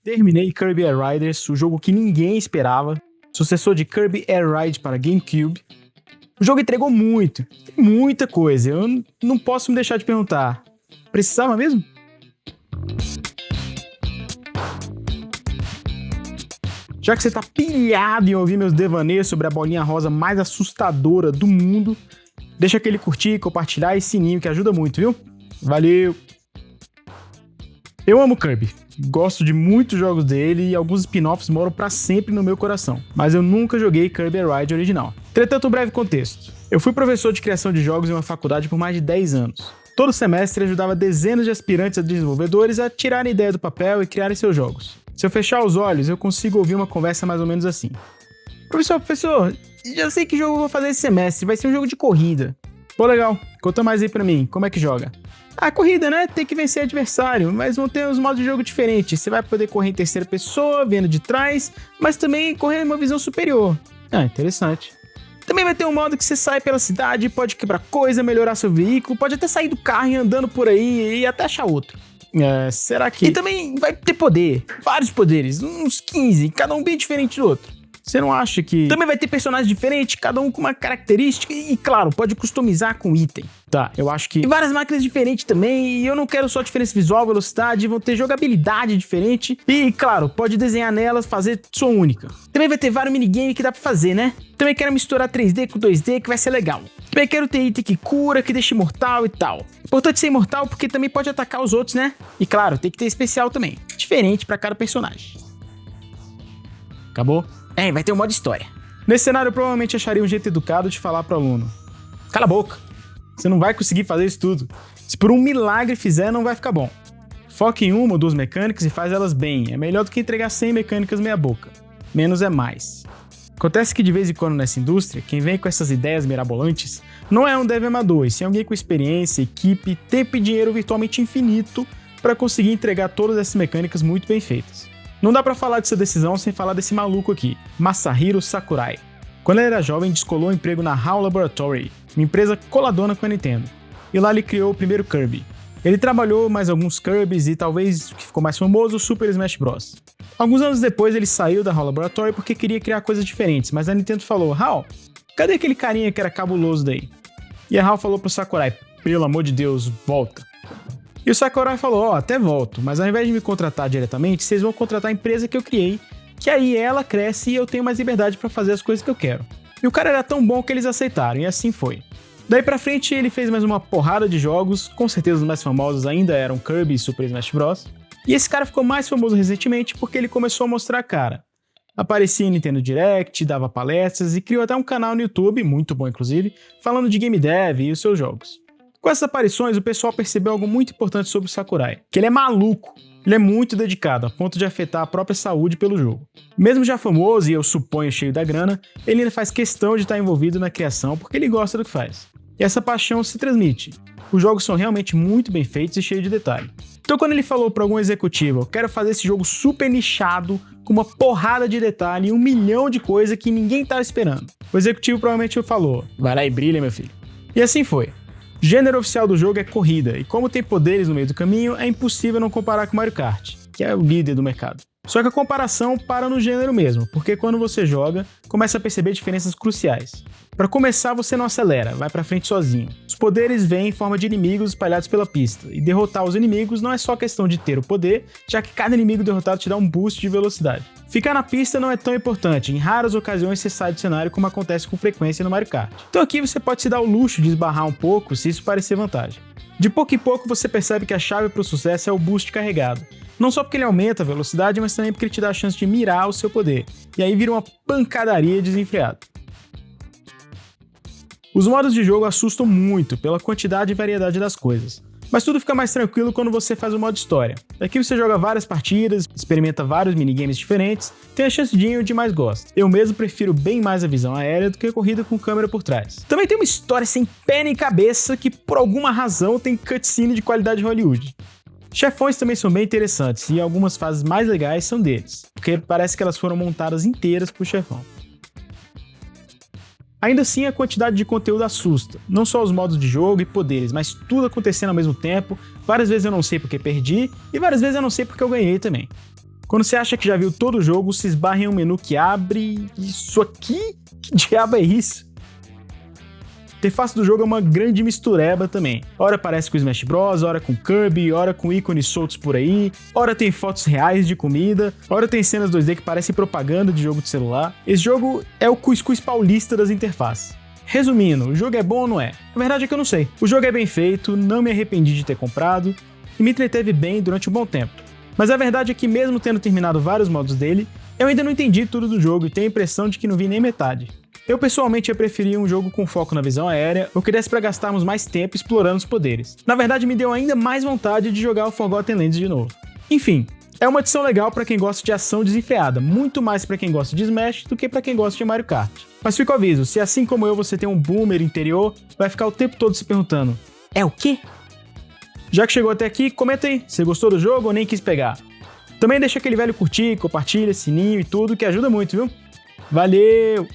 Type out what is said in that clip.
terminei Kirby Air Riders, o jogo que ninguém esperava, sucessor de Kirby Air Ride para GameCube. O jogo entregou muita coisa, eu não posso me deixar de perguntar, precisava mesmo? Já que você tá pilhado em ouvir meus devaneios sobre a bolinha rosa mais assustadora do mundo, deixa aquele curtir, compartilhar e sininho que ajuda muito, viu? Valeu! Eu amo Kirby, gosto de muitos jogos dele e alguns spin-offs moram pra sempre no meu coração, mas eu nunca joguei Kirby Air Ride original. Entretanto, um breve contexto. Eu fui professor de criação de jogos em uma faculdade por mais de 10 anos. Todo semestre ajudava dezenas de aspirantes a desenvolvedores a tirarem ideia do papel e criarem seus jogos. Se eu fechar os olhos, eu consigo ouvir uma conversa mais ou menos assim. Professor, já sei que jogo eu vou fazer esse semestre, vai ser um jogo de corrida. Pô, legal, conta mais aí pra mim, como é que joga? Ah, corrida, né? Tem que vencer adversário, mas vão ter uns modos de jogo diferentes. Você vai poder correr em terceira pessoa, vendo de trás, mas também correr em uma visão superior. Ah, interessante. Também vai ter um modo que você sai pela cidade, pode quebrar coisa, melhorar seu veículo, pode até sair do carro e ir andando por aí e até achar outro. Será que... E também vai ter poder, vários poderes, uns 15, cada um bem diferente do outro. Você não acha que... Também vai ter personagens diferentes, cada um com uma característica e, claro, pode customizar com item. Tá, eu acho que... E várias máquinas diferentes também, e eu não quero só diferença visual, velocidade, vão ter jogabilidade diferente. E, claro, pode desenhar nelas, fazer sua única. Também vai ter vários minigames que dá pra fazer, né? Também quero misturar 3D com 2D, que vai ser legal. Também quero ter item que cura, que deixa imortal e tal. Importante ser imortal porque também pode atacar os outros, né? E, claro, tem que ter especial também. Diferente pra cada personagem. Acabou? Vai ter um modo história. Nesse cenário, eu provavelmente acharia um jeito educado de falar pro aluno: cala a boca, você não vai conseguir fazer isso tudo. Se por um milagre fizer, não vai ficar bom. Foca em uma ou duas mecânicas e faz elas bem. É melhor do que entregar 100 mecânicas meia boca. Menos é mais. Acontece que de vez em quando nessa indústria, quem vem com essas ideias mirabolantes não é um dev amador, e sim alguém com experiência, equipe, tempo e dinheiro virtualmente infinito para conseguir entregar todas essas mecânicas muito bem feitas. Não dá pra falar dessa decisão sem falar desse maluco aqui, Masahiro Sakurai. Quando ele era jovem, descolou um emprego na HAL Laboratory, uma empresa coladona com a Nintendo. E lá ele criou o primeiro Kirby. Ele trabalhou mais alguns Kirbys e talvez o que ficou mais famoso, o Super Smash Bros. Alguns anos depois ele saiu da HAL Laboratory porque queria criar coisas diferentes, mas a Nintendo falou: HAL, cadê aquele carinha que era cabuloso daí? E a HAL falou pro Sakurai: pelo amor de Deus, volta. E o Sakurai falou: até volto, mas ao invés de me contratar diretamente, vocês vão contratar a empresa que eu criei, que aí ela cresce e eu tenho mais liberdade pra fazer as coisas que eu quero. E o cara era tão bom que eles aceitaram, e assim foi. Daí pra frente ele fez mais uma porrada de jogos, com certeza os mais famosos ainda eram Kirby e Super Smash Bros. E esse cara ficou mais famoso recentemente porque ele começou a mostrar a cara. Aparecia em Nintendo Direct, dava palestras e criou até um canal no YouTube, muito bom inclusive, falando de game dev e os seus jogos. Com essas aparições, o pessoal percebeu algo muito importante sobre o Sakurai, que ele é maluco. Ele é muito dedicado, a ponto de afetar a própria saúde pelo jogo. Mesmo já famoso e eu suponho cheio da grana, ele ainda faz questão de estar envolvido na criação porque ele gosta do que faz. E essa paixão se transmite. Os jogos são realmente muito bem feitos e cheios de detalhe. Então quando ele falou para algum executivo: eu quero fazer esse jogo super nichado, com uma porrada de detalhe e 1 milhão de coisas que ninguém estava esperando, o executivo provavelmente falou: vai lá e brilha, meu filho. E assim foi. O gênero oficial do jogo é corrida, e como tem poderes no meio do caminho, é impossível não comparar com Mario Kart, que é o líder do mercado. Só que a comparação para no gênero mesmo, porque quando você joga, começa a perceber diferenças cruciais. Para começar, você não acelera, vai pra frente sozinho. Os poderes vêm em forma de inimigos espalhados pela pista, e derrotar os inimigos não é só questão de ter o poder, já que cada inimigo derrotado te dá um boost de velocidade. Ficar na pista não é tão importante, em raras ocasiões você sai do cenário como acontece com frequência no Mario Kart. Então aqui você pode se dar o luxo de esbarrar um pouco se isso parecer vantagem. De pouco em pouco você percebe que a chave para o sucesso é o boost carregado. Não só porque ele aumenta a velocidade, mas também porque ele te dá a chance de mirar o seu poder. E aí vira uma pancadaria desenfreada. Os modos de jogo assustam muito pela quantidade e variedade das coisas. Mas tudo fica mais tranquilo quando você faz o modo história. Aqui você joga várias partidas, experimenta vários minigames diferentes, tem a chance de ir onde mais gosta. Eu mesmo prefiro bem mais a visão aérea do que a corrida com câmera por trás. Também tem uma história sem pé nem cabeça que por alguma razão tem cutscene de qualidade Hollywood. Chefões também são bem interessantes e algumas fases mais legais são deles, porque parece que elas foram montadas inteiras pro chefão. Ainda assim, a quantidade de conteúdo assusta. Não só os modos de jogo e poderes, mas tudo acontecendo ao mesmo tempo. Várias vezes eu não sei porque perdi, e várias vezes eu não sei porque eu ganhei também. Quando você acha que já viu todo o jogo, se esbarra em um menu que abre... Isso aqui? Que diabo é isso? A interface do jogo é uma grande mistureba também. Ora parece com Smash Bros, ora com Kirby, ora com ícones soltos por aí, ora tem fotos reais de comida, ora tem cenas 2D que parecem propaganda de jogo de celular. Esse jogo é o cuscuz paulista das interfaces. Resumindo, o jogo é bom ou não é? A verdade é que eu não sei. O jogo é bem feito, não me arrependi de ter comprado e me entreteve bem durante um bom tempo. Mas a verdade é que mesmo tendo terminado vários modos dele, eu ainda não entendi tudo do jogo e tenho a impressão de que não vi nem metade. Eu pessoalmente ia preferir um jogo com foco na visão aérea ou que desse pra gastarmos mais tempo explorando os poderes. Na verdade, me deu ainda mais vontade de jogar o Forgotten Lands de novo. Enfim, é uma adição legal pra quem gosta de ação desenfreada, muito mais pra quem gosta de Smash do que pra quem gosta de Mario Kart. Mas fica o aviso, se assim como eu você tem um boomer interior, vai ficar o tempo todo se perguntando: é o quê? Já que chegou até aqui, comenta aí, você gostou do jogo ou nem quis pegar? Também deixa aquele velho curtir, compartilha, sininho e tudo que ajuda muito, viu? Valeu!